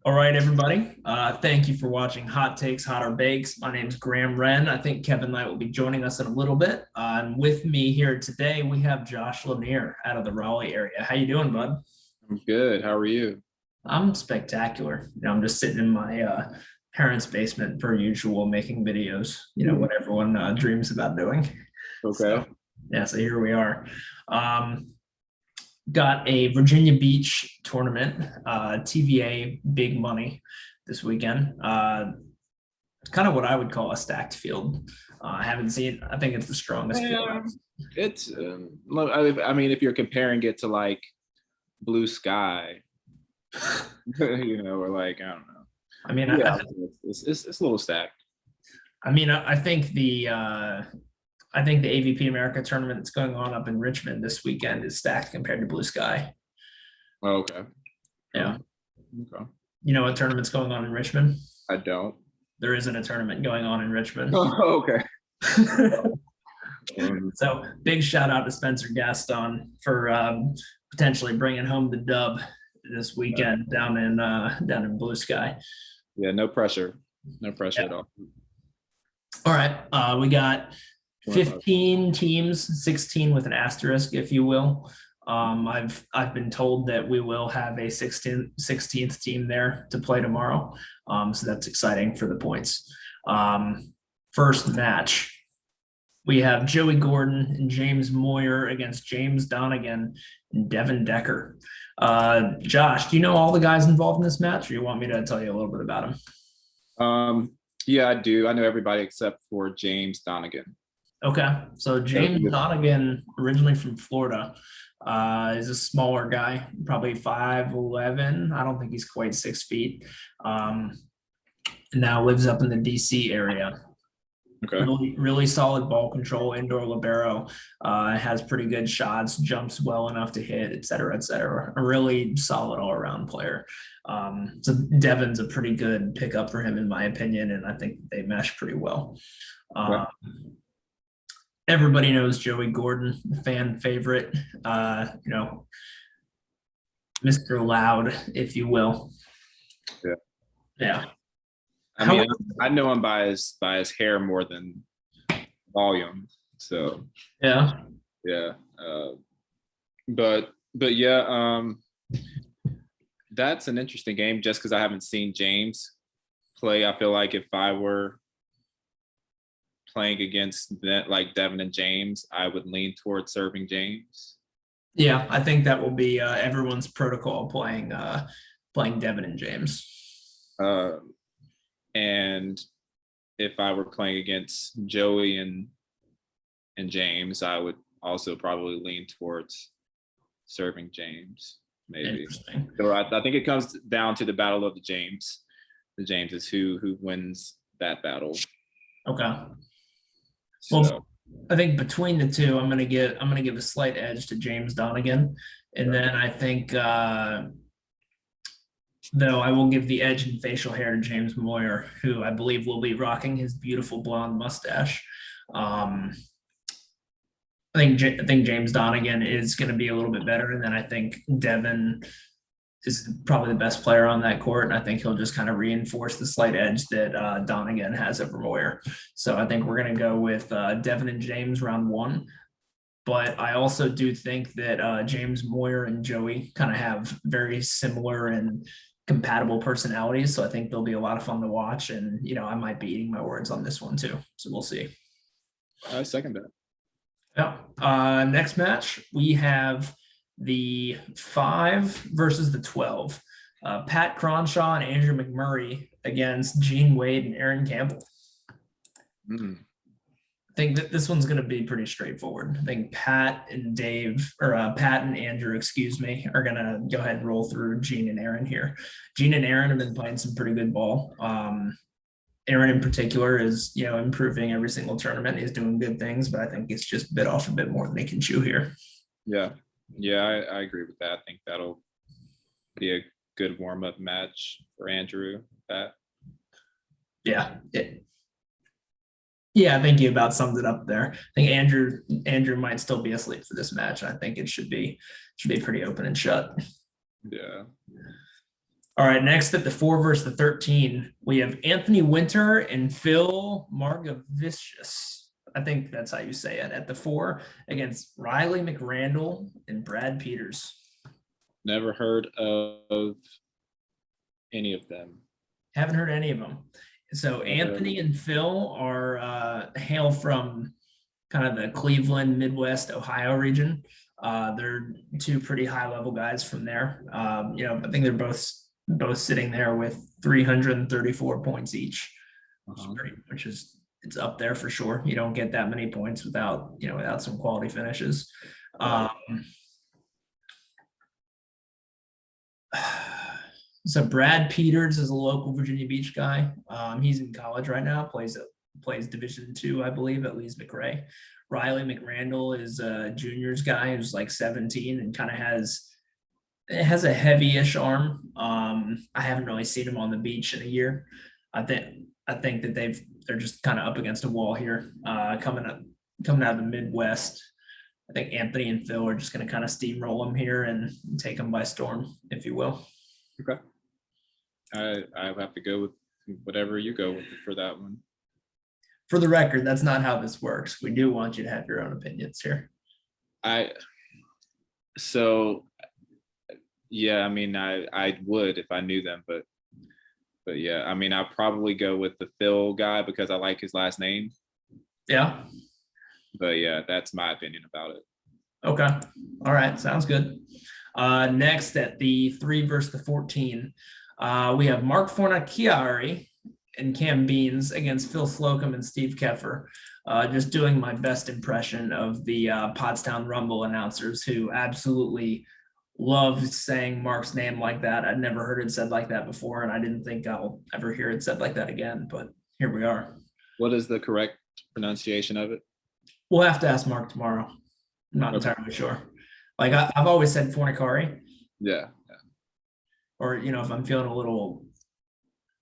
All right, everybody. Thank you for watching Hot Takes, Hotter Bakes. My name is Graham Wren. I think Kevin Knight will be joining us in a little bit. And with me here today, we have Josh Lanier out of the Raleigh area. How you doing, bud? I'm good. How are you? I'm spectacular. I'm just sitting in my parents' basement per usual, making videos. What everyone dreams about doing. Okay. So, yeah. So here we are. Um, got a Virginia Beach tournament, TVA big money this weekend. Kind of what I would call a stacked field. I haven't seen. I think it's the strongest field. Yeah, it's look, I mean, if you're comparing it to like Blue Sky, or like I don't know. I mean, Yeah, it's a little stacked. I think the AVP America tournament that's going on up in Richmond this weekend is stacked compared to Blue Sky. Oh, okay. Yeah, Um, okay. you know what tournament's going on in Richmond? I don't. There isn't a tournament going on in Richmond. Oh, okay. So big shout out to Spencer Gaston for potentially bringing home the dub this weekend down in Blue Sky. Yeah, no pressure. No pressure at all. All right, we got 15 teams, 16 with an asterisk, if you will. I've been told that we will have a 16th team there to play tomorrow. So that's exciting for the points. First match, we have Joey Gordon and James Moyer against James Donegan and Devin Decker. Josh, do you know all the guys involved in this match, or you want me to tell you a little bit about them? Yeah, I do. I know everybody except for James Donegan. Okay, so James Donegan, originally from Florida, is a smaller guy, probably 5'11". I don't think he's quite 6 feet. Now lives up in the DC area. Okay. Really solid ball control, indoor libero, has pretty good shots, jumps well enough to hit, et cetera, et cetera. A really solid all around player. So Devin's a pretty good pickup for him, in my opinion, and I think they mesh pretty well. Okay. Everybody knows Joey Gordon, fan favorite, Mr. Loud, if you will. Yeah. Yeah. I mean, I know him by his hair more than volume. So Yeah. yeah. But yeah, that's an interesting game just because I haven't seen James play. I feel like if I were playing against that, like Devin and James, I would lean towards serving James. Yeah, I think that will be everyone's protocol playing Devin and James. Uh, and if I were playing against Joey and James, I would also probably lean towards serving James. Maybe. So I think it comes down to the battle of the James. The James is who wins that battle. Okay. So. Well, I think between the two, I'm gonna give a slight edge to James Donegan, and then I think though I will give the edge in facial hair to James Moyer, who I believe will be rocking his beautiful blonde mustache. I think James Donegan is going to be a little bit better, and then I think Devin is probably the best player on that court, and I think he'll just kind of reinforce the slight edge that Donegan has over Moyer. So I think we're going to go with Devin and James round one. But I also do think that James Moyer and Joey kind of have very similar and compatible personalities. So I think they'll be a lot of fun to watch. And, I might be eating my words on this one too. So we'll see. I second that. Yeah. Next match, we have the 5 versus the 12. Pat Cronshaw and Andrew McMurray against Gene Wade and Aaron Campbell. I think that this one's going to be pretty straightforward. I think Pat and Andrew, excuse me, are going to go ahead and roll through Gene and Aaron here. Gene and Aaron have been playing some pretty good ball. Aaron in particular is, improving every single tournament. He's doing good things, but I think it's just bit off a bit more than he can chew here. Yeah. I agree with that. I think that'll be a good warm-up match for Andrew. Pat. Yeah. Yeah, I think you about summed it up there. I think Andrew might still be asleep for this match. I think it should be pretty open and shut. Yeah. All right, next at the 4 versus the 13, we have Anthony Winter and Phil Margavicius. I think that's how you say it, at the 4 against Riley McRandall and Brad Peters. Never heard of any of them. Haven't heard any of them. So Anthony and Phil are hail from kind of the Cleveland, Midwest, Ohio region. They're two pretty high level guys from there. I think they're both sitting there with 334 points each, which is it's up there for sure. You don't get that many points without some quality finishes. So Brad Peters is a local Virginia Beach guy. He's in college right now, plays Division II, I believe, at Lees McRae. Riley McRandall is a juniors guy who's like 17 and kind of has a heavy-ish arm. I haven't really seen him on the beach in a year. I think that they're just kind of up against a wall here. Coming out of the Midwest. I think Anthony and Phil are just going to kind of steamroll them here and take them by storm, if you will. Okay. I have to go with whatever you go with for that one. For the record, that's not how this works. We do want you to have your own opinions here. Yeah, I mean, I would if I knew them, but yeah, I mean, I'll probably go with the Phil guy because I like his last name. Yeah. But yeah, that's my opinion about it. Okay. All right. Sounds good. Next at the 3 versus the 14, we have Mark Fornaciari and Cam Beans against Phil Slocum and Steve Keffer. Just doing my best impression of the Pottstown Rumble announcers who absolutely love saying Mark's name like that. I'd never heard it said like that before, and I didn't think I'll ever hear it said like that again, but here we are. What is the correct pronunciation of it? We'll have to ask Mark tomorrow. I'm not entirely sure. Like I've always said Fornicari. Yeah. Or, if I'm feeling a little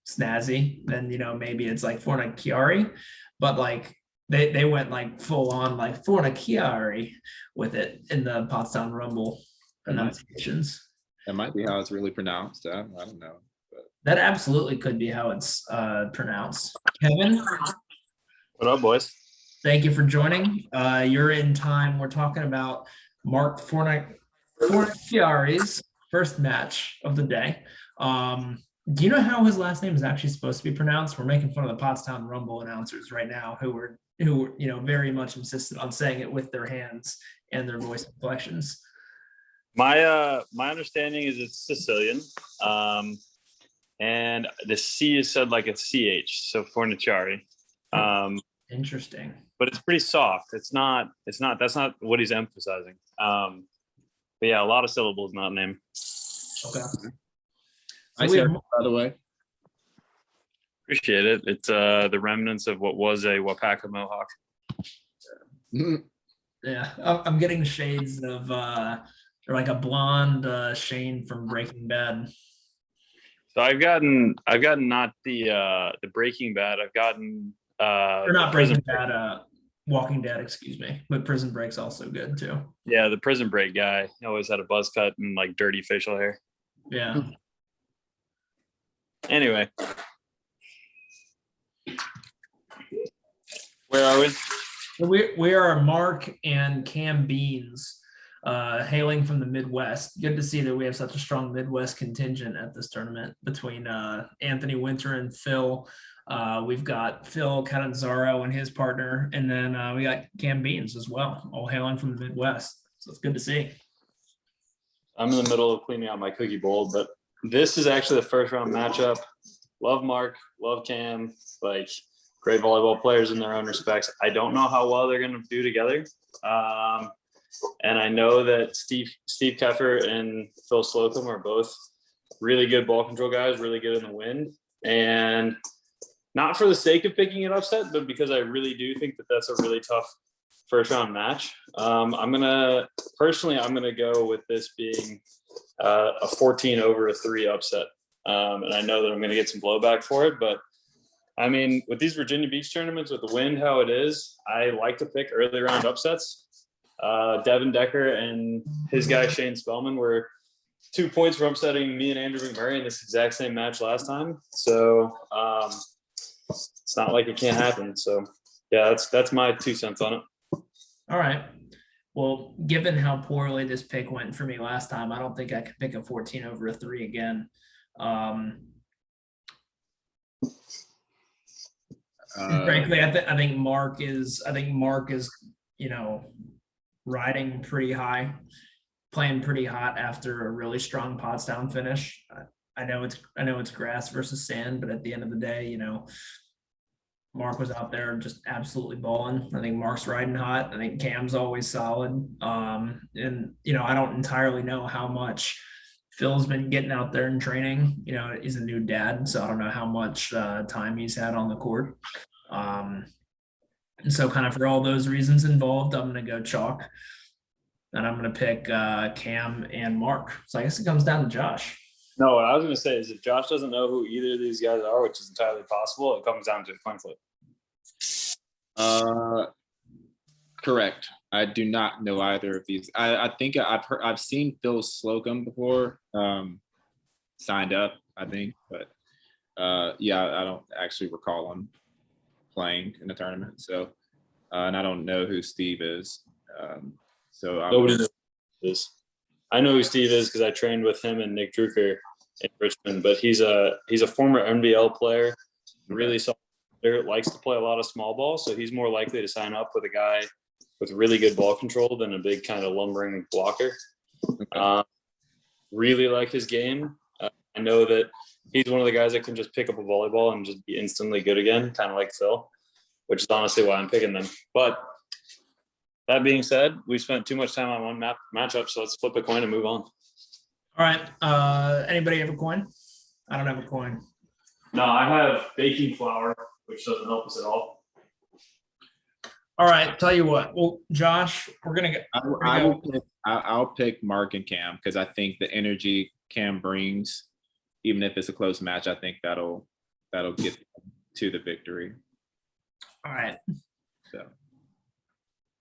snazzy, then, maybe it's like Fornicari. But like they went like full on like Fornicari with it in the Pottstown Rumble pronunciations. That might be how it's really pronounced. I don't know. But. That absolutely could be how it's pronounced. Kevin? What up, boys? Thank you for joining. You're in time. We're talking about Mark Fornicari's first match of the day. Do you know how his last name is actually supposed to be pronounced? We're making fun of the Pottstown Rumble announcers right now who very much insisted on saying it with their hands and their voice inflections. My understanding is it's Sicilian, and the C is said like a CH, so Fornicari. Interesting. But it's pretty soft. It's not. That's not what he's emphasizing. But yeah, a lot of syllables in that name. Okay. Nice hair, by the way. Appreciate it. It's the remnants of what was a Wapaka Mohawk. Yeah, I'm getting shades of like a blonde Shane from Breaking Bad. So I've gotten not the Breaking Bad. I've gotten or not Breaking Bad. Walking Dead, excuse me, but Prison Break's also good too. Yeah, the Prison Break guy. He always had a buzz cut and like dirty facial hair. Yeah. Anyway, where are we? We are Mark and Cam Beans, hailing from the Midwest. Good to see that we have such a strong Midwest contingent at this tournament between Anthony Winter and Phil. We've got Phil Catanzaro and his partner, and then we got Cam Beans as well, all hailing from the Midwest. So it's good to see. I'm in the middle of cleaning out my cookie bowl, but this is actually the first round matchup. Love Mark, love Cam, like great volleyball players in their own respects. I don't know how well they're going to do together. And I know that Steve Keffer and Phil Slocum are both really good ball control guys, really good in the wind. And not for the sake of picking an upset, but because I really do think that that's a really tough first round match. I'm going to go with this being a 14-3 upset. And I know that I'm going to get some blowback for it, but I mean, with these Virginia Beach tournaments, with the wind how it is, I like to pick early round upsets. Devin Decker and his guy Shane Spellman were 2 points for upsetting me and Andrew McMurray in this exact same match last time. So it's not like it can't happen. So yeah, that's my 2 cents on it. All right. Well, given how poorly this pick went for me last time, I don't think I could pick a 14 over a 3 again. Frankly, I think Mark is riding pretty high, playing pretty hot after a really strong Pottstown finish. I know it's grass versus sand, but at the end of the day, Mark was out there just absolutely balling. I think Mark's riding hot. I think Cam's always solid. And I don't entirely know how much Phil's been getting out there and training. He's a new dad, so I don't know how much time he's had on the court. And so kind of for all those reasons involved, I'm going to go chalk. And I'm going to pick Cam and Mark. So I guess it comes down to Josh. No, what I was going to say is if Josh doesn't know who either of these guys are, which is entirely possible, it comes down to a coin flip. Correct. I do not know either of these. I think I've seen Phil Slocum before, signed up, I think, but yeah, I don't actually recall him playing in the tournament. So, and I don't know who Steve is. So nobody knows who this. I know who Steve is because I trained with him and Nick Drucker in Richmond. But he's a former NBL player, really solid player, likes to play a lot of small ball, so he's more likely to sign up with a guy with really good ball control than a big kind of lumbering blocker. Okay. Really like his game. I know that he's one of the guys that can just pick up a volleyball and just be instantly good again, kind of like Phil, which is honestly why I'm picking them. But that being said, we spent too much time on one matchup, so let's flip a coin and move on. All right. Anybody have a coin? I don't have a coin. No, I have baking flour, which doesn't help us at all. All right. Tell you what. Well, Josh, we're gonna go. I'll pick Mark and Cam because I think the energy Cam brings, even if it's a close match, I think that'll get to the victory. All right. So.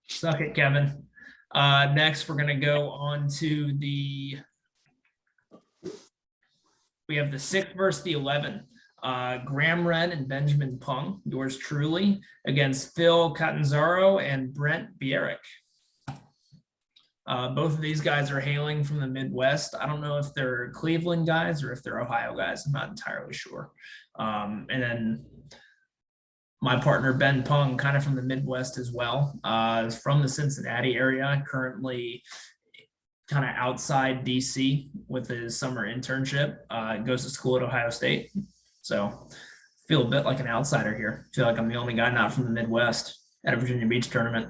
Suck it, Kevin. Next, we're going to go on to we have the 6 versus the 11. Graham Wren and Benjamin Pung, yours truly, against Phil Catanzaro and Brent Bierek. Both of these guys are hailing from the Midwest. I don't know if they're Cleveland guys or if they're Ohio guys. I'm not entirely sure. And then my partner, Ben Pung, kind of from the Midwest as well, is from the Cincinnati area, currently kind of outside DC with his summer internship. Goes to school at Ohio State. So feel a bit like an outsider here. Feel like I'm the only guy not from the Midwest at a Virginia Beach tournament.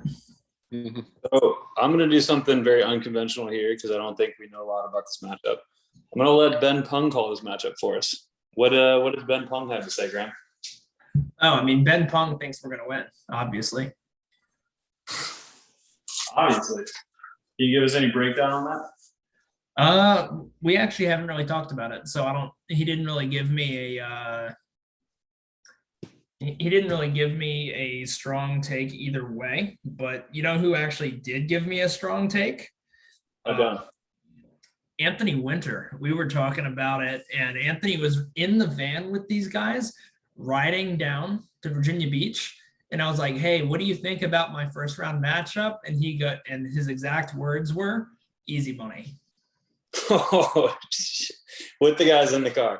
Mm-hmm. So I'm going to do something very unconventional here because I don't think we know a lot about this matchup. I'm going to let Ben Pung call this matchup for us. What does Ben Pung have to say, Graham? Oh, I mean, Ben Pung thinks we're going to win, obviously. Obviously. Can you give us any breakdown on that? We actually haven't really talked about it, so he didn't really give me a strong take either way, but you know who actually did give me a strong take? Anthony Winter. We were talking about it, and Anthony was in the van with these guys riding down to Virginia Beach. And I was like, hey, what do you think about my first round matchup? And his exact words were, easy money. Oh, with the guys in the car.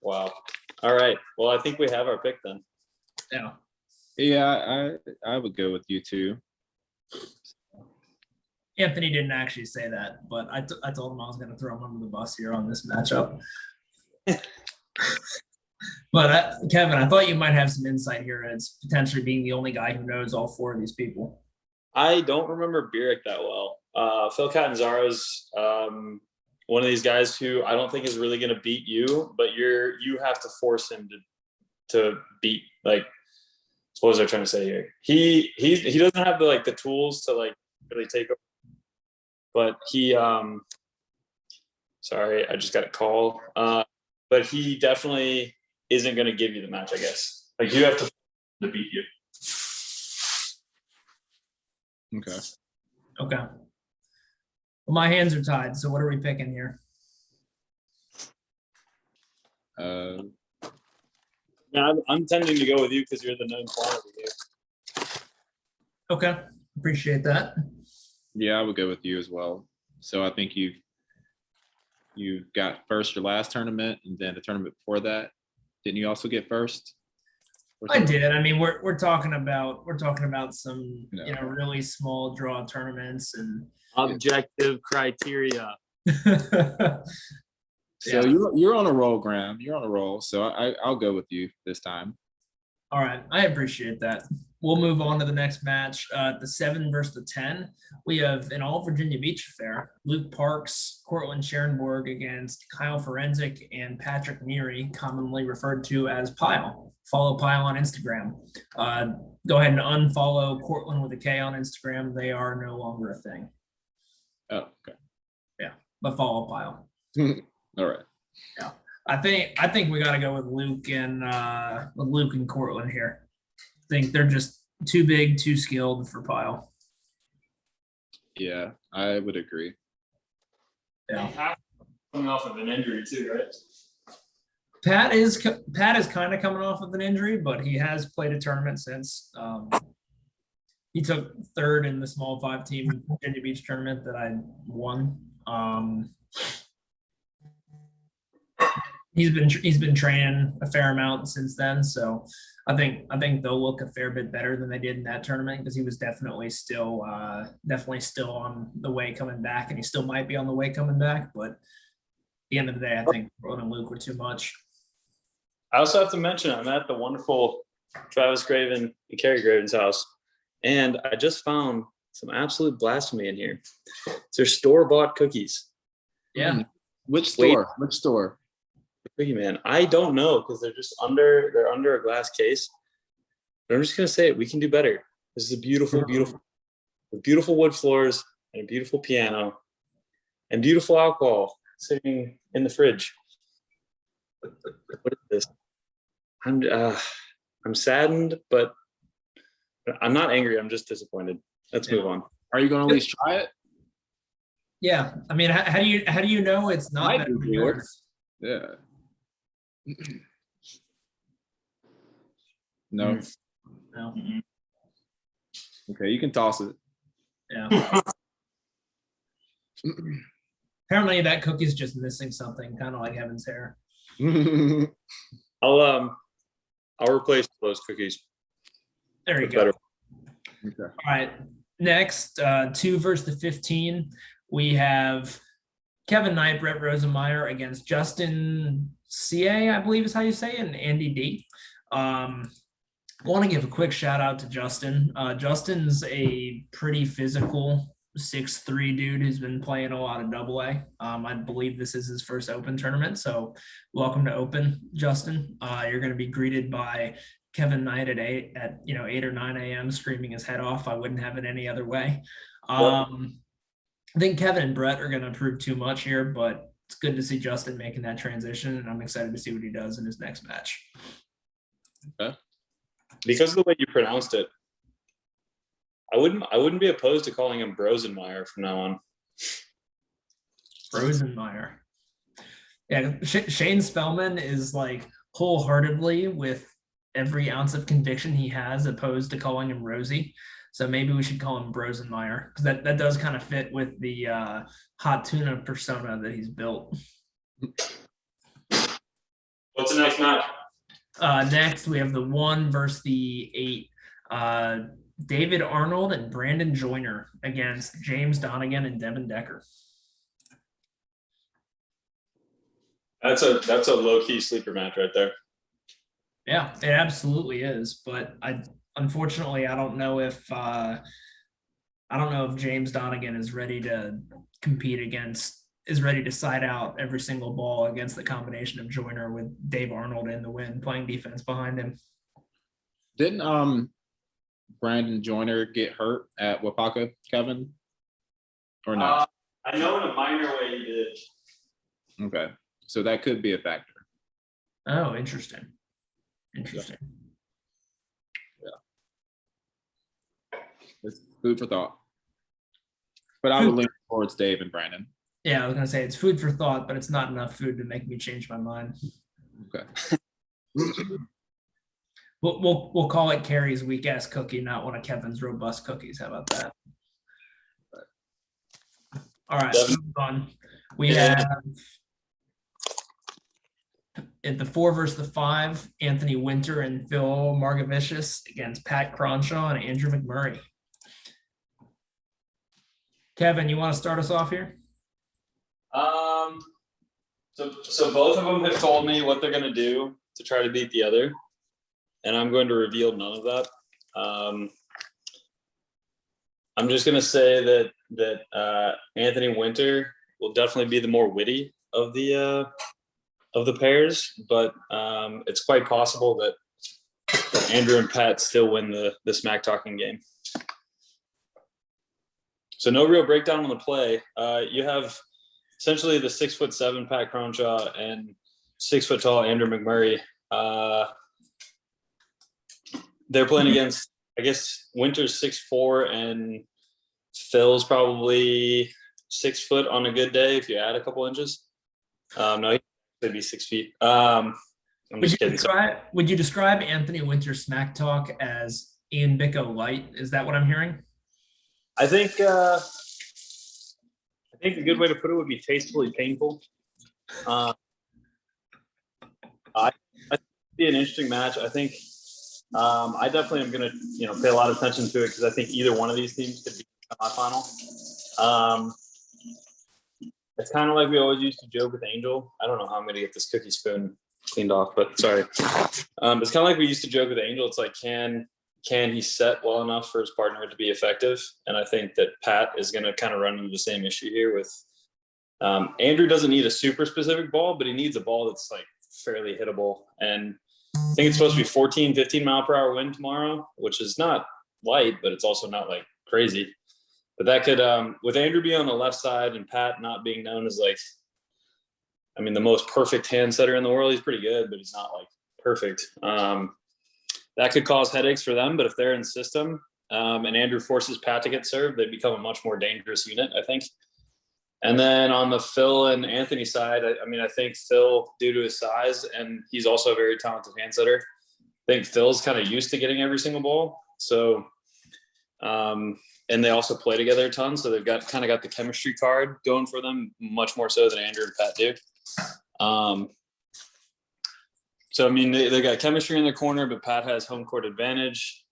Wow. All right. Well, I think we have our pick then. Yeah. Yeah, I would go with you too. Anthony didn't actually say that, but I told him I was going to throw him under the bus here on this matchup. But Kevin, I thought you might have some insight here as potentially being the only guy who knows all 4 of these people. I don't remember Bierek that well. Phil Catanzaro's one of these guys who I don't think is really going to beat you, but you have to force him to beat. Like, what was I trying to say here? He doesn't have the tools to really take over. But he sorry, I just got a call. But he definitely isn't going to give you the match, I guess. Like, you have to beat you. Okay. Okay. Well, my hands are tied. So what are we picking here? Yeah, I'm tending to go with you because you're the known quantity here. Okay, appreciate that. Yeah, I would go with you as well. So I think you've got first your last tournament, and then the tournament before that. Didn't you also get first? I did. I mean, we're talking about some No. really small draw tournaments and Objective criteria. So Yeah. you're on a roll, Graham. You're on a roll. So I'll go with you this time. All right, I appreciate that. We'll move on to the next match. The 7 versus the 10. We have an all Virginia Beach affair. Luke Parks, Cortland Scherenborg against Kyle Forensic and Patrick Neary, commonly referred to as Pile. Follow Pile on Instagram. Go ahead and unfollow Cortland with a K on Instagram. They are no longer a thing. Oh, okay. Yeah, but follow Pile. All right. Yeah. I think we got to go with Luke and Cortland here. I think they're just too big, too skilled for Pile. Yeah, I would agree. Yeah. Coming off of an injury too, right? Pat is kind of coming off of an injury, but he has played a tournament since. He took third in the small 5-team Virginia Beach tournament that I won. He's been training a fair amount since then, so I think they'll look a fair bit better than they did in that tournament because he was definitely still on the way coming back, and he still might be on the way coming back. But at the end of the day, I think Ron and Luke were too much. I also have to mention I'm at the wonderful Travis Graven and Carrie Graven's house, and I just found some absolute blasphemy in here. It's their store-bought cookies. Yeah. Which store? Which store? Cookie Man. I don't know because they're under a glass case. But I'm just gonna say it. We can do better. This is a beautiful wood floors and a beautiful piano and beautiful alcohol sitting in the fridge. What is this? I'm saddened, but I'm not angry. I'm just disappointed. Let's move on. Are you going to at least try it? Yeah. I mean, how do you know it's not Might better be than yours? Yeah. No. No. Okay, you can toss it. Yeah. Apparently, that cookie's just missing something, kind of like Evan's hair. I'll replace those cookies. There you with go. better. Okay. All right. Next, 2 versus the 15. We have Kevin Knight, Brett Rosenmeyer against Justin CA, I believe is how you say it, and Andy D. I want to give a quick shout out to Justin. Justin's a pretty physical 6'3" dude who's been playing a lot of AA. I believe this is his first Open tournament, so welcome to Open, Justin. You're going to be greeted by Kevin Knight at 8 or 9 a.m. screaming his head off. I wouldn't have it any other way. I think Kevin and Brett are going to prove too much here, but it's good to see Justin making that transition, and I'm excited to see what he does in his next match. Okay. Because of the way you pronounced it, I wouldn't be opposed to calling him Brosenmeyer from now on. Rosenmeyer. Yeah, Shane Spellman is like wholeheartedly with every ounce of conviction he has opposed to calling him Rosie. So maybe we should call him Brosenmeyer because that does kind of fit with the hot tuna persona that he's built. What's the next match? Next, we have the 1 versus the 8. David Arnold and Brandon Joyner against James Donegan and Devin Decker. That's a low-key sleeper match right there. Yeah, it absolutely is. But unfortunately I don't know if James Donegan is ready to is ready to side out every single ball against the combination of Joyner with Dave Arnold in the win playing defense behind him. Didn't Brandon Joyner get hurt at Wapaka, Kevin? Or not? I know in a minor way he did. Okay. So that could be a factor. Oh, interesting. Interesting. Yeah. It's food for thought. But I would lean towards Dave and Brandon. Yeah, I was gonna say it's food for thought, but it's not enough food to make me change my mind. Okay. We'll call it Carrie's weak ass cookie, not one of Kevin's robust cookies. How about that? All right, Devin. moving on. We Yeah. have at the 4 versus the 5, Anthony Winter and Phil Margavicius against Pat Cronshaw and Andrew McMurray. Kevin, you want to start us off here? So both of them have told me what they're going to do to try to beat the other, and I'm going to reveal none of that. I'm just going to say that Anthony Winter will definitely be the more witty of the pairs, but it's quite possible that Andrew and Pat still win the smack talking game. So no real breakdown on the play. You have essentially the 6'7" Pat Cronshaw and 6 foot tall Andrew McMurray. They're playing against, I guess, Winter's 6'4" and Phil's probably 6 foot on a good day if you add a couple inches. No, he could be 6 feet. I'm just kidding. Would you describe Anthony Winter's smack talk as Ian Bicko light? Is that what I'm hearing? I think a good way to put it would be tastefully painful. I think it'd be an interesting match. I think I definitely am going to pay a lot of attention to it because I think either one of these teams could be in the final. It's kind of like we always used to joke with Angel. I don't know how I'm going to get this cookie spoon cleaned off, but sorry. It's kind of like we used to joke with Angel. It's like, can he set well enough for his partner to be effective? And I think that Pat is going to kind of run into the same issue here with Andrew doesn't need a super specific ball, but he needs a ball that's like fairly hittable. And I think it's supposed to be 14, 15 mile per hour wind tomorrow, which is not light, but it's also not like crazy. But that could, with Andrew being on the left side and Pat not being known as like, I mean, the most perfect hand setter in the world, he's pretty good, but he's not like perfect. That could cause headaches for them, but if they're in system and Andrew forces Pat to get served, they become a much more dangerous unit, I think. And then on the Phil and Anthony side, I think Phil, due to his size, and he's also a very talented hand setter, I think Phil's kind of used to getting every single ball. So, and they also play together a ton, so they've got the chemistry card going for them much more so than Andrew and Pat do. So, I mean, they got chemistry in their corner, but Pat has home court advantage.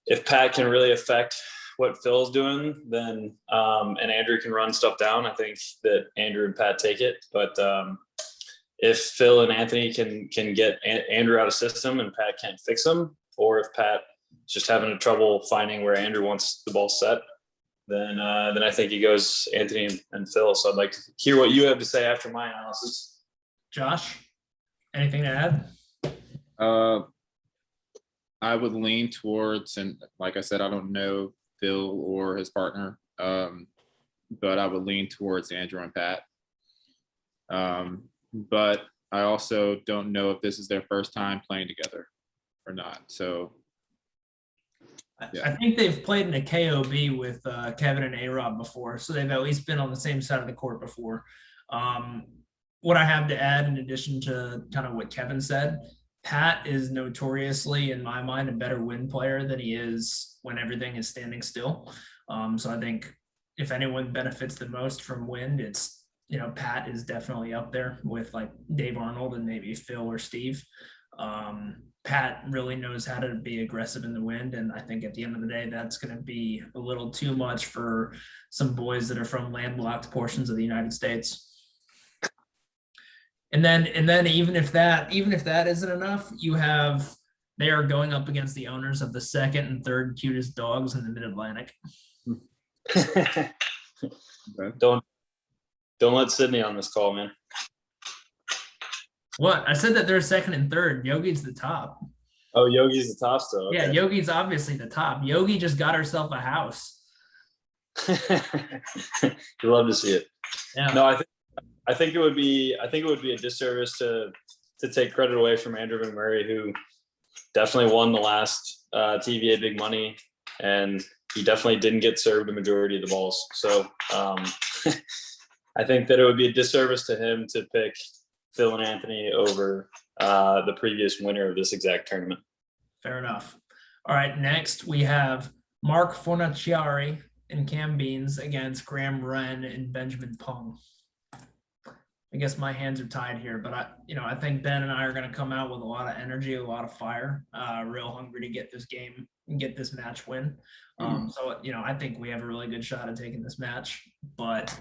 If Pat can really affect what Phil's doing, then and Andrew can run stuff down, I think that Andrew and Pat take it. But if Phil and Anthony can get Andrew out of system and Pat can't fix him, or if Pat is just having trouble finding where Andrew wants the ball set, then I think he goes Anthony and Phil. So I'd like to hear what you have to say after my analysis. Josh, anything to add? I would lean towards, and like I said, I don't know Phil or his partner, but I would lean towards Andrew and Pat. But I also don't know if this is their first time playing together or not. So, yeah. I think they've played in a KOB with Kevin and A-Rob before, so they've at least been on the same side of the court before. What I have to add, in addition to kind of what Kevin said, Pat is notoriously, in my mind, a better wind player than he is when everything is standing still. So I think if anyone benefits the most from wind, it's, Pat is definitely up there with like Dave Arnold and maybe Phil or Steve. Pat really knows how to be aggressive in the wind. And I think at the end of the day, that's going to be a little too much for some boys that are from landlocked portions of the United States. And then even if that isn't enough, they are going up against the owners of the second and third cutest dogs in the Mid-Atlantic. Don't let Sydney on this call, man. What? I said that they're second and third. Yogi's the top. Oh, Yogi's the top still. Okay. Yeah, Yogi's obviously the top. Yogi just got herself a house. You'd love to see it. Yeah. No, I think it would be a disservice to take credit away from Andrew McMurray, who definitely won the last TVA Big Money and he definitely didn't get served a majority of the balls. So I think that it would be a disservice to him to pick Phil and Anthony over the previous winner of this exact tournament. Fair enough. All right, next we have Mark Fornaciari and Cam Beans against Graham Wren and Benjamin Pung. I guess my hands are tied here, but I think Ben and I are going to come out with a lot of energy, a lot of fire, real hungry to get this game and get this match win. So, I think we have a really good shot at taking this match, but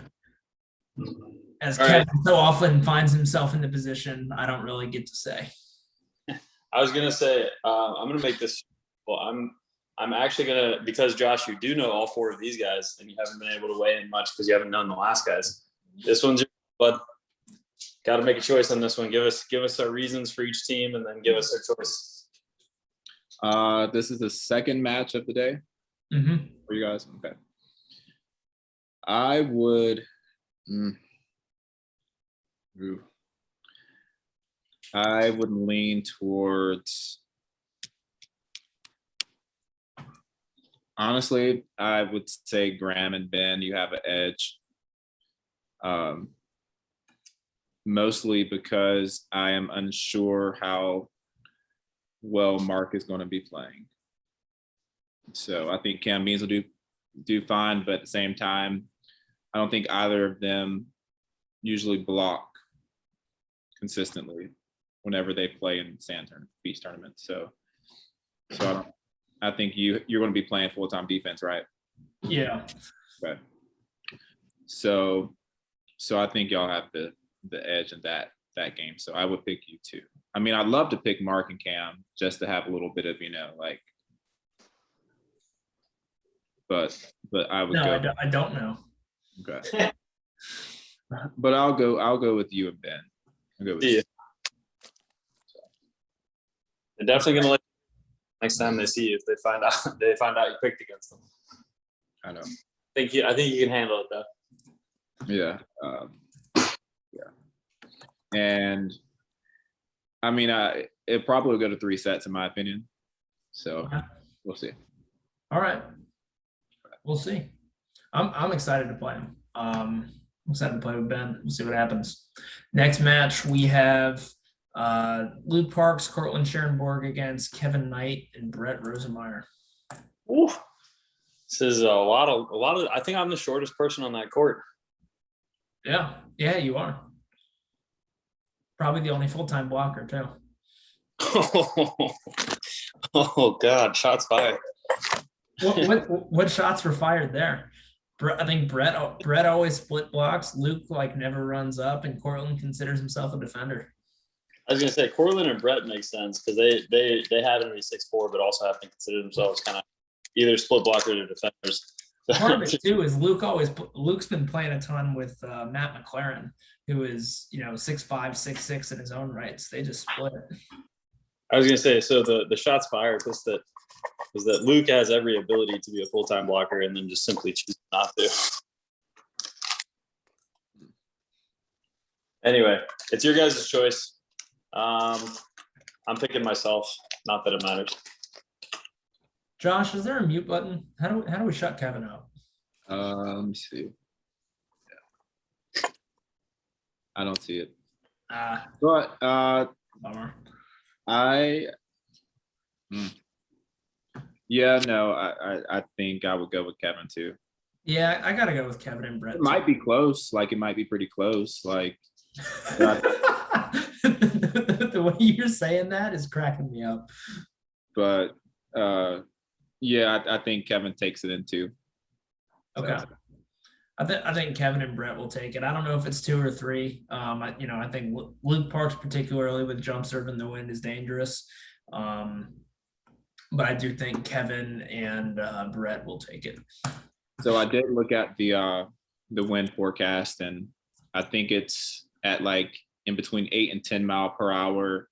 as Kevin so often finds himself in the position, I don't really get to say. I was going to say, I'm going to make this, I'm actually going to, because Josh, you do know all four of these guys and you haven't been able to weigh in much because you haven't known the last guys. This one's your bud. Got to make a choice on this one. Give us our reasons for each team and then give us our choice. This is the second match of the day for you guys. Okay. I would, I would lean towards, honestly, I would say Graham and Ben, you have an edge. Mostly because I am unsure how well Mark is going to be playing. So I think Cam Beans will do fine, but at the same time, I don't think either of them usually block consistently whenever they play in beach tournaments. So I think you're going to be playing full-time defense, right? Yeah. Okay. So I think y'all have the edge in that game. So I would pick you too. I mean, I'd love to pick Mark and Cam just to have a little bit of, but I would go. I don't know. Okay. But I'll go with you and Ben. I'll go with you. They're definitely gonna let you next time they see you if they find out you picked against them. I know. I think you can handle it though. Yeah. And I mean, it probably will go to 3 sets in my opinion. So we'll see. All right. We'll see. I'm excited to play him. I'm excited to play with Ben. We'll see what happens. Next match, we have Luke Parks, Cortland Scherenborg against Kevin Knight and Brett Rosemeyer. Ooh. This is a lot of I think I'm the shortest person on that court. Yeah, you are. Probably the only full-time blocker too. Oh God, shots fired. What shots were fired there? I think Brett always split blocks. Luke never runs up, and Cortland considers himself a defender. I was gonna say Cortland and Brett makes sense because they have to be 6'4", but also have to consider themselves kind of either split blockers or defenders. Part of it too is Luke's been playing a ton with Matt McLaren, who is 6'5", 6'6" in his own rights. They just split. I was gonna say, so the shots fired was that Luke has every ability to be a full-time blocker and then just simply chooses not to. Anyway, it's your guys' choice. I'm picking myself. Not that it matters. Josh, is there a mute button? How do we shut Kevin out? Let me see. Yeah. I don't see it. But Bummer. Yeah, no, I think I would go with Kevin too. Yeah, I gotta go with Kevin and Brett. It might be close. It might be pretty close. The way you're saying that is cracking me up. But yeah, I think Kevin takes it in too. Okay. I think Kevin and Brett will take it. I don't know if it's 2 or 3. I think Luke Parks, particularly with jump serve in the wind, is dangerous. But I do think Kevin and Brett will take it. So I did look at the wind forecast, and I think it's at in between 8 and 10 mile per hour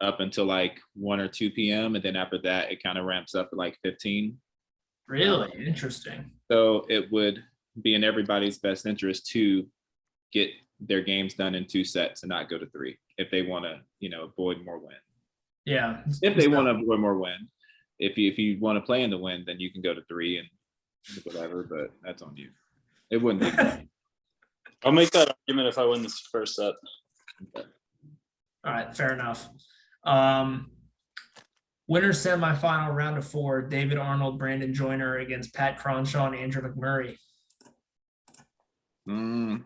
up until 1 or 2 p.m. And then after that, it kind of ramps up to 15. Really interesting. So it would be in everybody's best interest to get their games done in 2 sets and not go to 3 if they want to, avoid more wind. Yeah. If they want to avoid more wind. If you want to play in the wind, then you can go to 3 whatever, but that's on you. It wouldn't be. I'll make that argument if I win this first set. All right, fair enough. Winner semifinal round of 4, David Arnold, Brandon Joyner against Pat Cronshaw and Andrew McMurray. We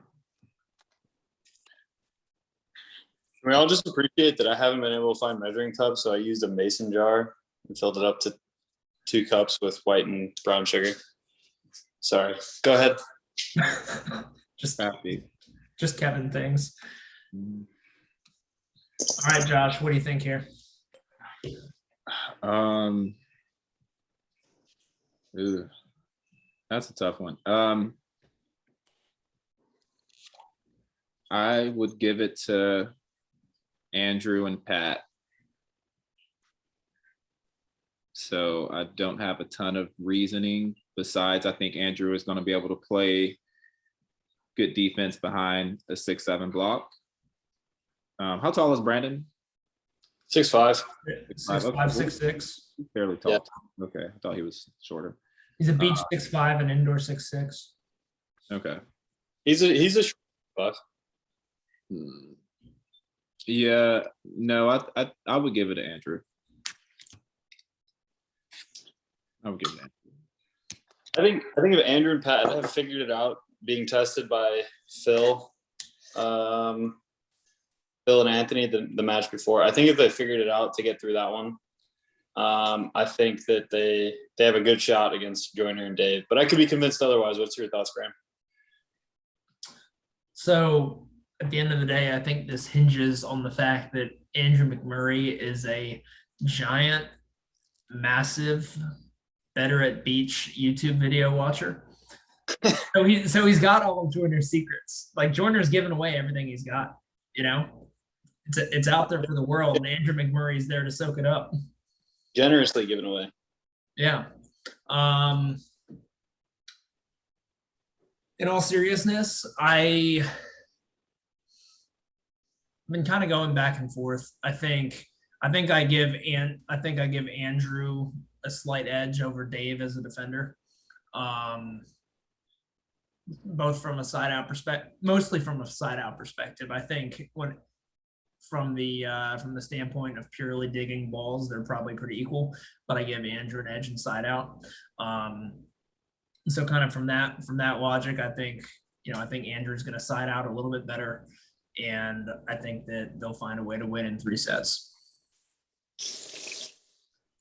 all just appreciate that I haven't been able to find measuring cups, so I used a mason jar and filled it up to 2 cups with white and brown sugar. Sorry. Go ahead. just Happy. Just Kevin things. All right, Josh, what do you think here? That's a tough one. I would give it to Andrew and Pat. So I don't have a ton of reasoning. Besides, I think Andrew is going to be able to play good defense behind a 6'7" block. How tall is Brandon? 6'5". 6'5", 6'6". Fairly tall. Yeah. Okay, I thought he was shorter. He's a beach 6'5" and indoor 6'6". Okay. He's a short buff. Yeah, no, I would give it to Andrew. I would give it to Andrew. I think if Andrew and Pat have figured it out, being tested by Phil and Anthony the match before, I think if they figured it out to get through that one, I think that they have a good shot against Joyner and Dave. But I could be convinced otherwise. What's your thoughts, Graham? So at the end of the day, I think this hinges on the fact that Andrew McMurray is a giant, massive, better at beach YouTube video watcher. So he's got all of Joyner's secrets. Like Joyner's giving away everything he's got, it's out there for the world, and Andrew McMurray's there to soak it up. Generously given away. Yeah. In all seriousness, I've been kind of going back and forth. I think I give Andrew a slight edge over Dave as a defender. Both from a side out perspective, mostly from a side out perspective. I think from the standpoint of purely digging balls, they're probably pretty equal, but I give Andrew an edge inside out. So kind of from that logic, I think Andrew's going to side out a little bit better, and I think that they'll find a way to win in 3 sets.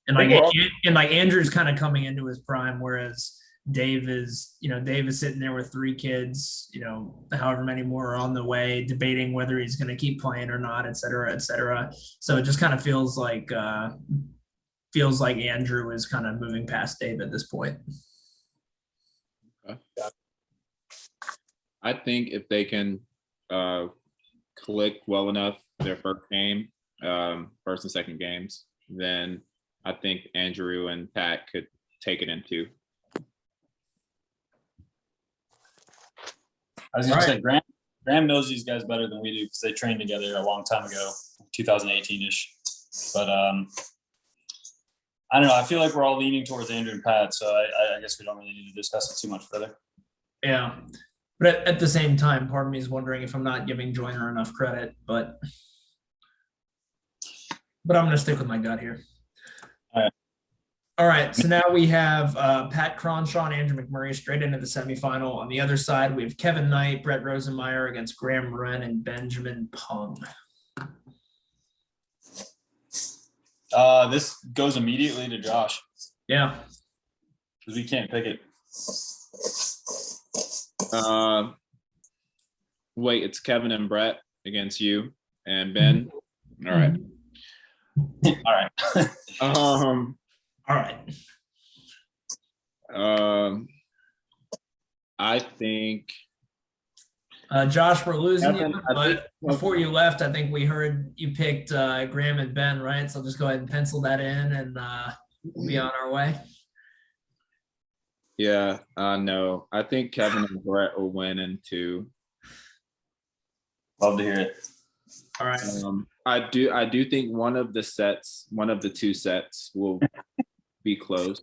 And like Andrew's kind of coming into his prime, whereas Dave is sitting there with 3 kids, however many more are on the way, debating whether he's going to keep playing or not, et cetera, et cetera. So it just kind of feels like Andrew is kind of moving past Dave at this point. Okay. I think if they can click well enough their first game, first and second games, then I think Andrew and Pat could take it in 2. I was going to say, Graham knows these guys better than we do because they trained together a long time ago, 2018-ish. But I don't know. I feel like we're all leaning towards Andrew and Pat, so I guess we don't really need to discuss it too much further. Yeah. But at the same time, part of me is wondering if I'm not giving Joyner enough credit, but I'm going to stick with my gut here. All right, so now we have Pat Cronshaw and Andrew McMurray straight into the semifinal. On the other side, we have Kevin Knight, Brett Rosenmeyer against Graham Wren and Benjamin Pung. This goes immediately to Josh. Yeah. Because we can't pick it. Wait, it's Kevin and Brett against you and Ben. All right. All right. All right. I think Josh, we're losing Kevin, you, but before you left, I think we heard you picked Graham and Ben, right? So just go ahead and pencil that in, and we'll be on our way. Yeah, no, I think Kevin and Brett will win in 2. Love to hear it. All right. I do think one of the 2 sets will be close.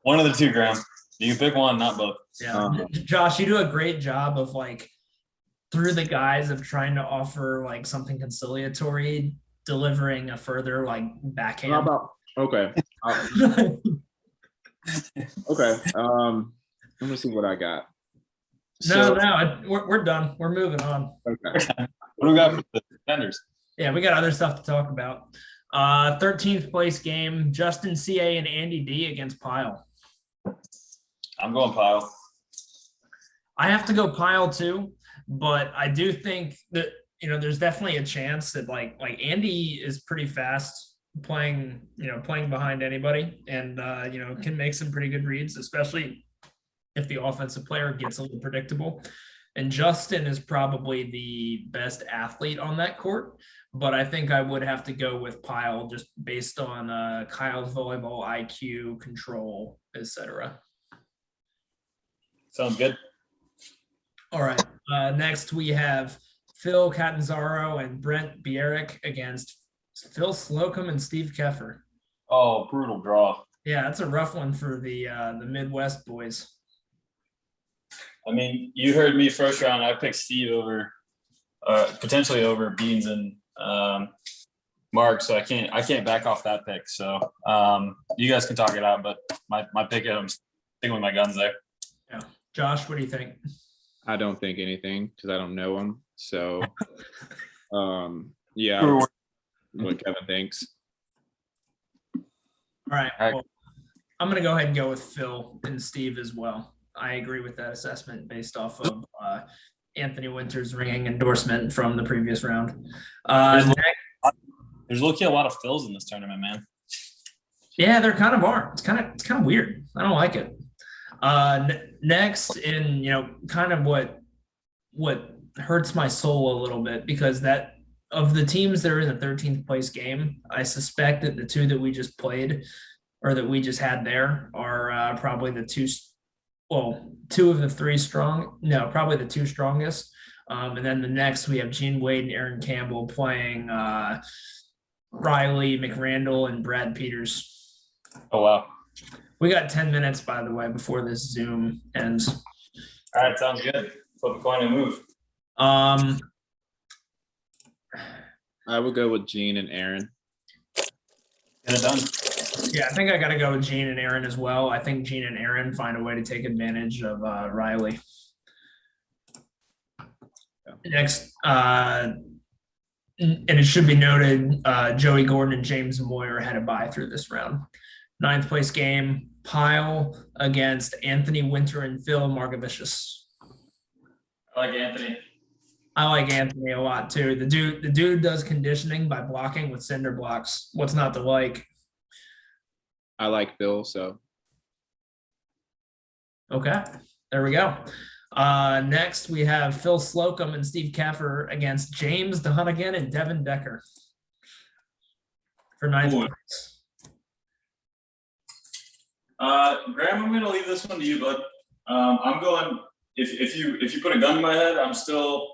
One of the 2, Graham. You can pick one, not both. Yeah, Josh, you do a great job of like through the guise of trying to offer like something conciliatory, delivering a further like How backhand. about okay? Okay. I'm gonna see what I got. No, we're done. We're moving on. Okay. What do we got for the contenders? Yeah, we got other stuff to talk about. 13th place game, Justin CA and Andy D against Pyle. I'm going Pyle. I have to go Pyle too, but I do think that there's definitely a chance that like Andy is pretty fast playing behind anybody, and can make some pretty good reads, especially if the offensive player gets a little predictable. And Justin is probably the best athlete on that court, but I think I would have to go with Pyle just based on Kyle's volleyball IQ, control, etc. Sounds good. All right. Next, we have Phil Catanzaro and Brent Bierek against Phil Slocum and Steve Keffer. Oh, brutal draw. Yeah, that's a rough one for the Midwest boys. I mean, you heard me first round. I picked Steve over, potentially over Beans and Mark. So I can't back off that pick. So you guys can talk it out, but my pick, I'm sticking with my guns there. Yeah, Josh, what do you think? I don't think anything because I don't know him. So, yeah, what Kevin thinks. All right. Well, I'm going to go ahead and go with Phil and Steve as well. I agree with that assessment based off of Anthony Winter's ringing endorsement from the previous round. There's looking a lot of Phils in this tournament, man. Yeah, there kind of are. It's kind of weird. I don't like it. Next, in kind of what hurts my soul a little bit, because that of the teams that are in the 13th place game, I suspect that the two that we just played or that we just had there are probably the two of the three strong. No, probably the two strongest. And then the next we have Gene Wade and Aaron Campbell playing Riley, McRandall, and Brad Peters. Oh, wow. We got 10 minutes, by the way, before this Zoom ends. All right, sounds good. Flip a coin and move. I would go with Gene and Aaron. Get it done. Yeah, I think I got to go with Gene and Aaron as well. I think Gene and Aaron find a way to take advantage of Riley. Yeah. Next, and it should be noted, Joey Gordon and James Moyer had a bye through this round. 9th place game, Pyle against Anthony Winter and Phil Margavicius. I like Anthony. I like Anthony a lot too. The dude does conditioning by blocking with cinder blocks. What's not to like? I like Phil, so. Okay, there we go. Next, we have Phil Slocum and Steve Keffer against James DeHunnigan and Devin Decker for 9th place. Graham, I'm going to leave this one to you, bud. I'm going. If you put a gun to my head, I'm still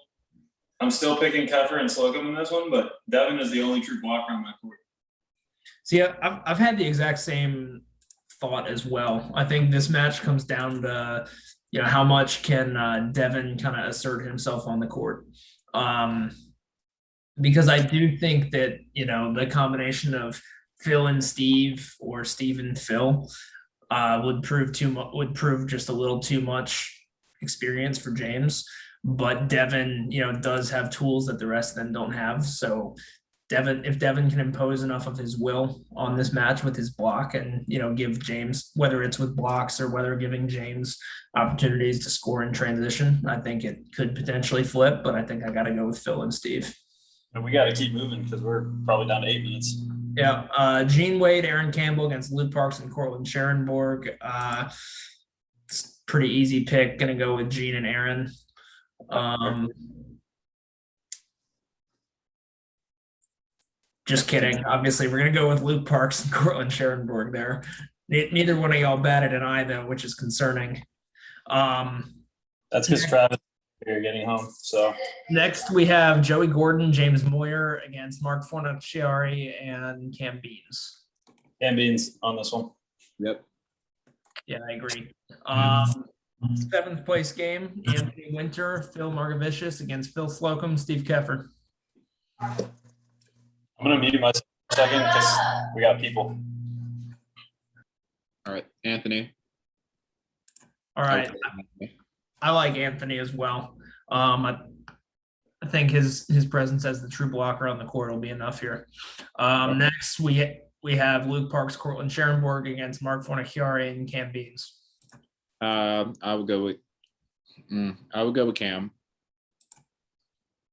picking Keffer and Slocum in this one, but Devin is the only true blocker on my court. See, I've had the exact same thought as well. I think this match comes down to how much can Devin kind of assert himself on the court, because I do think that the combination of Phil and Steve or Steve and Phil would prove just a little too much experience for James. But Devin, does have tools that the rest of them don't have. So if Devin can impose enough of his will on this match with his block and, give James, whether it's with blocks or whether giving James opportunities to score in transition, I think it could potentially flip, but I think I got to go with Phil and Steve. And we got to keep moving because we're probably down to 8 minutes. Yeah. Gene Wade, Aaron Campbell against Luke Parks and Cortland Scherenborg. It's pretty easy pick. Going to go with Gene and Aaron. Just kidding. Obviously, we're going to go with Luke Parks and Cortland Scherenborg there. Neither one of y'all batted an eye, though, which is concerning. That's because Travis you're getting home. So next we have Joey Gordon, James Moyer against Mark Fornaciari and Cam Beans. Cam Beans on this one. Yep. Yeah, I agree. Seventh place game, Anthony Winter, Phil Margavicius against Phil Slocum, Steve Keffer. I'm gonna mute myself for a second because we got people. All right, Anthony. All right. I like Anthony as well. I think his presence as the true blocker on the court will be enough here. Next, we have Luke Parks, Cortland Scherenborg against Mark Fornicchiari and Cam Beans. I would go with Cam.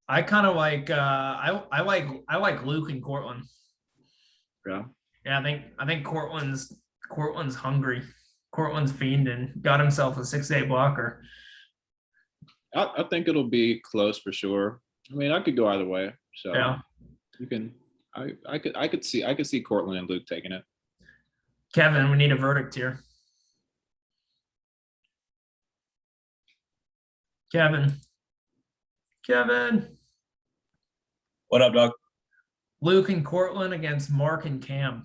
I kind of like I like Luke and Cortland. Yeah. Yeah, I think Cortland's hungry. Cortland's fiending. Got himself a 6'8" blocker. I think it'll be close for sure. I mean, I could go either way. So Yeah. you can. I could see Cortland and Luke taking it. Kevin, we need a verdict here. Kevin. What up, dog? Luke and Cortland against Mark and Cam.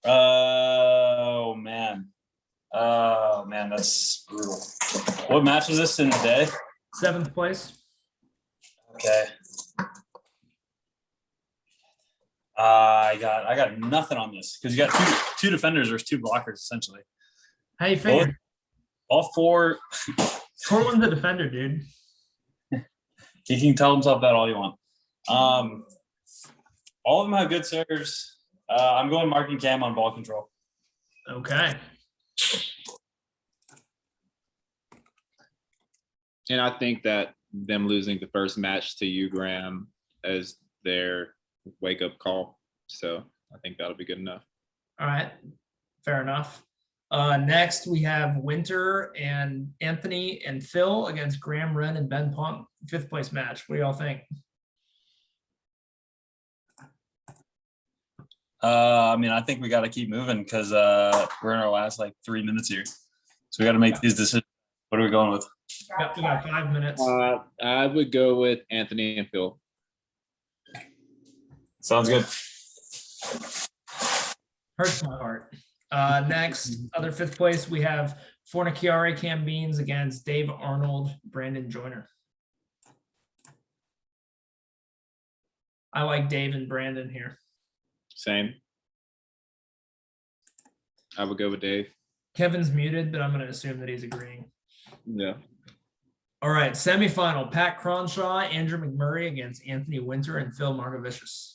Oh man, that's brutal. What match is this in the day? 7th place. Okay. I got nothing on this because you got two defenders versus 2 blockers essentially. How you figure? All 4. Cortland's a defender, dude. He can tell himself that all you want. All of them have good serves. I'm going Mark and Cam on ball control. Okay. And I think that them losing the first match to you, Graham, as their wake-up call. So I think that'll be good enough. All right. Fair enough. Next, we have Winter and Anthony and Phil against Graham Wren and Ben Punk. 5th place match. What do y'all think? I mean, I think we got to keep moving because we're in our last 3 minutes here. So we got to make these decisions. What are we going with? We got 5 minutes. I would go with Anthony and Phil. Sounds good. Hurts my heart. Next, other 5th place, we have Fornicchiari, Cam Beans against Dave Arnold, Brandon Joyner. I like Dave and Brandon here. Same. I would go with Dave. Kevin's muted, but I'm going to assume that he's agreeing. Yeah. All right, semifinal, Pat Cronshaw, Andrew McMurray against Anthony Winter and Phil Margavicius.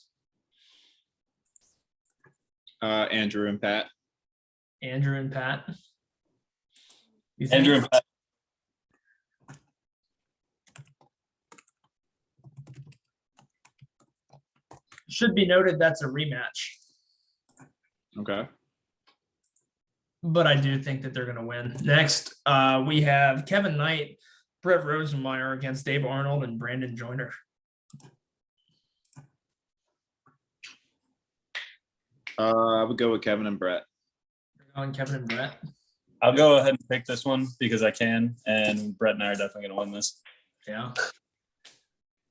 Andrew and Pat. Andrew and Pat. Andrew and Pat. Should be noted that's a rematch. Okay. But I do think that they're going to win. Next, we have Kevin Knight, Brett Rosenmeyer against Dave Arnold and Brandon Joyner. I would go with Kevin and Brett. You're going Kevin and Brett? I'll go ahead and pick this one because I can, and Brett and I are definitely going to win this. Yeah.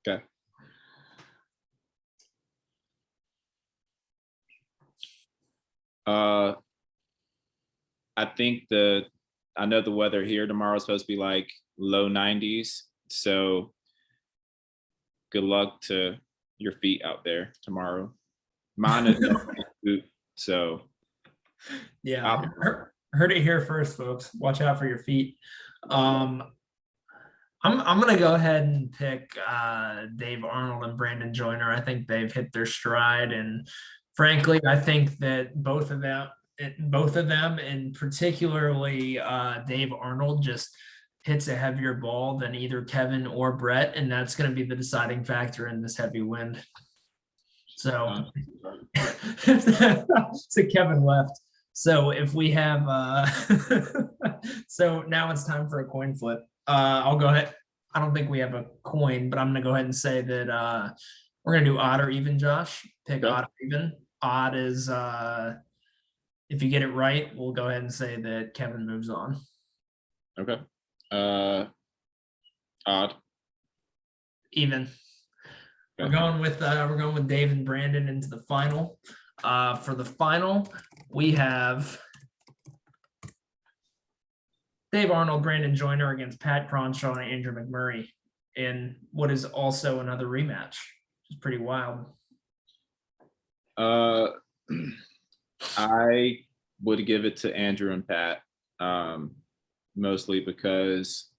Okay. I think I know the weather here tomorrow is supposed to be low 90s. So good luck to your feet out there tomorrow. Mine is so yeah. Heard it here first, folks. Watch out for your feet. I'm gonna go ahead and pick Dave Arnold and Brandon Joyner. I think they've hit their stride, and frankly, I think that both of them, and particularly Dave Arnold, just hits a heavier ball than either Kevin or Brett, and that's going to be the deciding factor in this heavy wind. So, so Kevin left. So if we have, so now it's time for a coin flip. I'll go ahead. I don't think we have a coin, but I'm going to go ahead and say that we're going to do odd or even, Josh. Pick odd or even. Odd is, if you get it right, we'll go ahead and say that Kevin moves on. Okay. Odd. Even. Okay. We're going with Dave and Brandon into the final. For the final, we have Dave Arnold, Brandon Joyner against Pat Cronshaw and Andrew McMurray in what is also another rematch. It's pretty wild. I would give it to Andrew and Pat, mostly because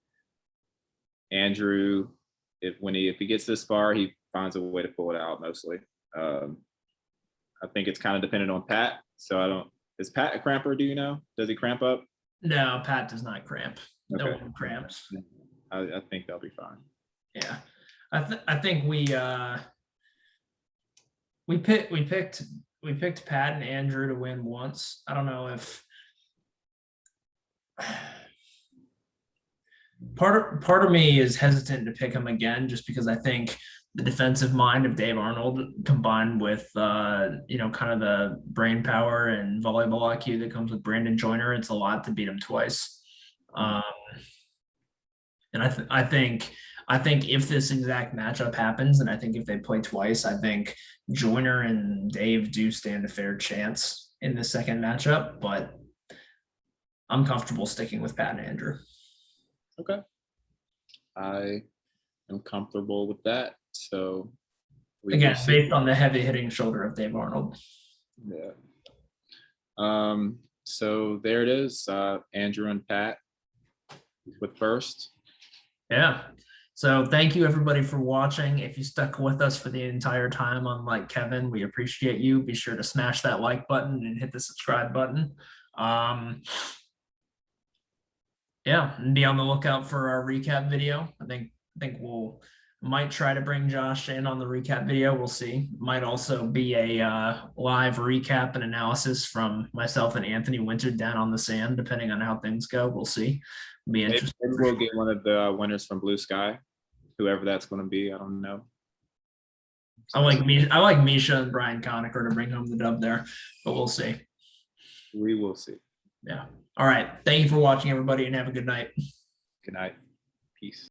Andrew, if he gets this far, he finds a way to pull it out. Mostly, I think it's kind of dependent on Pat. So I don't. Is Pat a cramper? Do you know? Does he cramp up? No, Pat does not cramp. No Okay. one cramps. I think they'll be fine. Yeah, I think we picked Pat and Andrew to win once. I don't know if part of me is hesitant to pick him again, just because I think the defensive mind of Dave Arnold combined with kind of the brain power and volleyball IQ that comes with Brandon Joyner, it's a lot to beat him twice. And I think if this exact matchup happens, and I think if they play twice, I think Joyner and Dave do stand a fair chance in the second matchup, but I'm comfortable sticking with Pat and Andrew. Okay. I am comfortable with that. So again, based on the heavy hitting shoulder of Dave Arnold. Yeah. So there it is. Andrew and Pat with first. Yeah. So thank you everybody for watching. If you stuck with us for the entire time, unlike Kevin, we appreciate you. Be sure to smash that like button and hit the subscribe button. Yeah, and be on the lookout for our recap video. I think might try to bring Josh in on the recap video. We'll see. Might also be a live recap and analysis from myself and Anthony Winter down on the sand, depending on how things go. We'll see. Be interesting. Maybe we'll get one of the winners from Blue Sky, whoever that's going to be. I don't know. I like Misha and Brian Conacher to bring home the dub there, but we'll see. We will see. Yeah. All right. Thank you for watching, everybody, and have a good night. Good night. Peace.